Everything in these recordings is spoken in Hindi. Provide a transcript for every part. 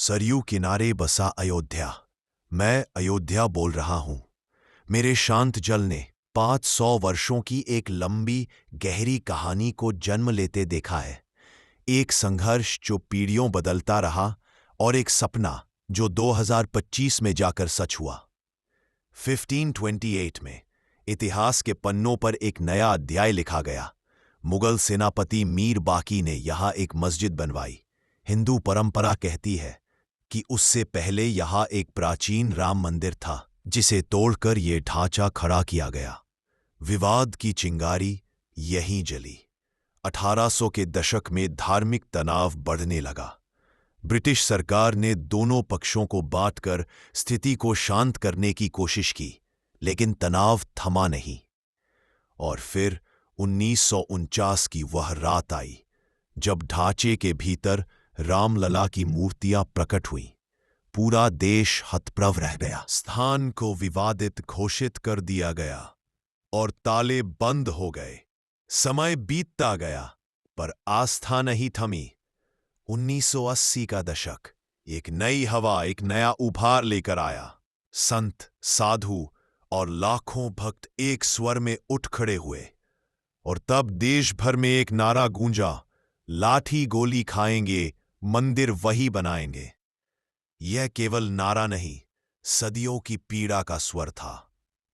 सरयू किनारे बसा अयोध्या। मैं अयोध्या बोल रहा हूं। मेरे शांत जल ने 500 वर्षों की एक लंबी गहरी कहानी को जन्म लेते देखा है। एक संघर्ष जो पीढ़ियों बदलता रहा और एक सपना जो 2025 में जाकर सच हुआ। 1528 में इतिहास के पन्नों पर एक नया अध्याय लिखा गया। मुगल सेनापति मीर बाकी ने यहां एक मस्जिद बनवाई। हिंदू परंपरा कहती है कि उससे पहले यहां एक प्राचीन राम मंदिर था, जिसे तोड़कर यह ढांचा खड़ा किया गया। विवाद की चिंगारी यहीं जली। 1800 के दशक में धार्मिक तनाव बढ़ने लगा। ब्रिटिश सरकार ने दोनों पक्षों को बांटकर स्थिति को शांत करने की कोशिश की, लेकिन तनाव थमा नहीं। और फिर 1949 की वह रात आई जब ढांचे के भीतर रामलला की मूर्तियां प्रकट हुईं। पूरा देश हतप्रभ रह गया। स्थान को विवादित घोषित कर दिया गया और ताले बंद हो गए। समय बीतता गया, पर आस्था नहीं थमी। 1980 का दशक एक नई हवा, एक नया उभार लेकर आया। संत, साधु और लाखों भक्त एक स्वर में उठ खड़े हुए। और तब देश भर में एक नारा गूंजा, लाठी गोली खाएंगे, मंदिर वही बनाएंगे। यह केवल नारा नहीं, सदियों की पीड़ा का स्वर था।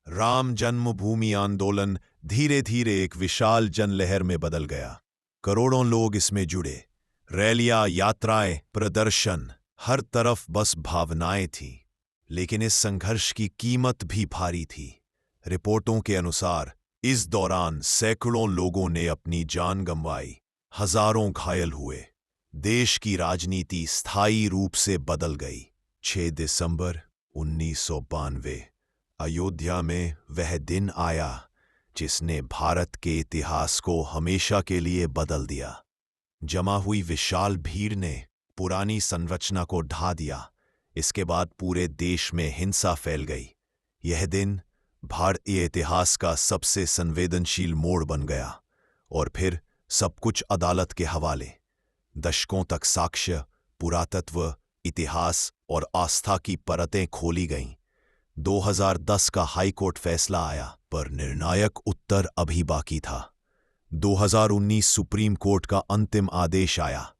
राम जन्मभूमि आंदोलन धीरे धीरे एक विशाल जनलहर में बदल गया। करोड़ों लोग इसमें जुड़े। रैलियां, यात्राएं, प्रदर्शन, हर तरफ बस भावनाएं थीं। लेकिन इस संघर्ष की कीमत भी भारी थी। रिपोर्टों के अनुसार इस दौरान सैकड़ों लोगों ने अपनी जान गंवाई, हजारों घायल हुए। देश की राजनीति स्थायी रूप से बदल गई। 6 दिसंबर 1992 अयोध्या में वह दिन आया जिसने भारत के इतिहास को हमेशा के लिए बदल दिया। जमा हुई विशाल भीड़ ने पुरानी संरचना को ढा दिया। इसके बाद पूरे देश में हिंसा फैल गई। यह दिन भारतीय इतिहास का सबसे संवेदनशील मोड़ बन गया। और फिर सब कुछ अदालत के हवाले। दशकों तक साक्ष्य, पुरातत्व, इतिहास और आस्था की परतें खोली गईं। 2010 का हाईकोर्ट फैसला आया, पर निर्णायक उत्तर अभी बाकी था। 2019 सुप्रीम कोर्ट का अंतिम आदेश आया।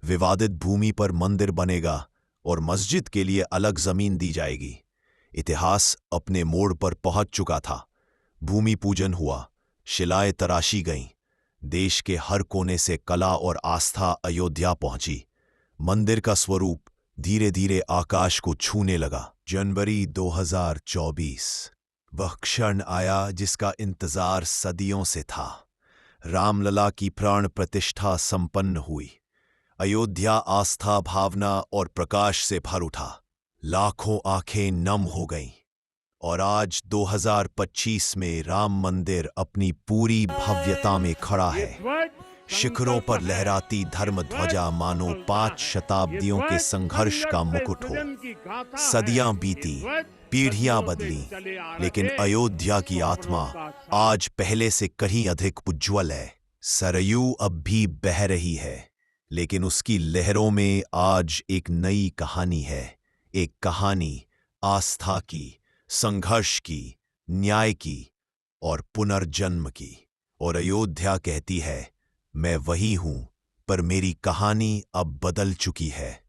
विवादित भूमि पर मंदिर बनेगा और मस्जिद के लिए अलग जमीन दी जाएगी। इतिहास अपने मोड़ पर पहुंच चुका था। भूमि पूजन हुआ, शिलाएं तराशी गईं। देश के हर कोने से कला और आस्था अयोध्या पहुंची। मंदिर का स्वरूप धीरे धीरे आकाश को छूने लगा। जनवरी 2024 वह क्षण आया जिसका इंतजार सदियों से था। रामलला की प्राण प्रतिष्ठा संपन्न हुई। अयोध्या आस्था, भावना और प्रकाश से भर उठा। लाखों आंखें नम हो गईं। और आज 2025 में राम मंदिर अपनी पूरी भव्यता में खड़ा है। शिखरों पर लहराती धर्म ध्वजा मानो 5 शताब्दियों के संघर्ष का मुकुट हो। सदियां बीती, पीढ़ियां बदली, लेकिन अयोध्या की आत्मा आज पहले से कहीं अधिक उज्ज्वल है। सरयू अब भी बह रही है, लेकिन उसकी लहरों में आज एक नई कहानी है। एक कहानी आस्था की, संघर्ष की, न्याय की और पुनर्जन्म की। और अयोध्या कहती है, मैं वही हूं, पर मेरी कहानी अब बदल चुकी है।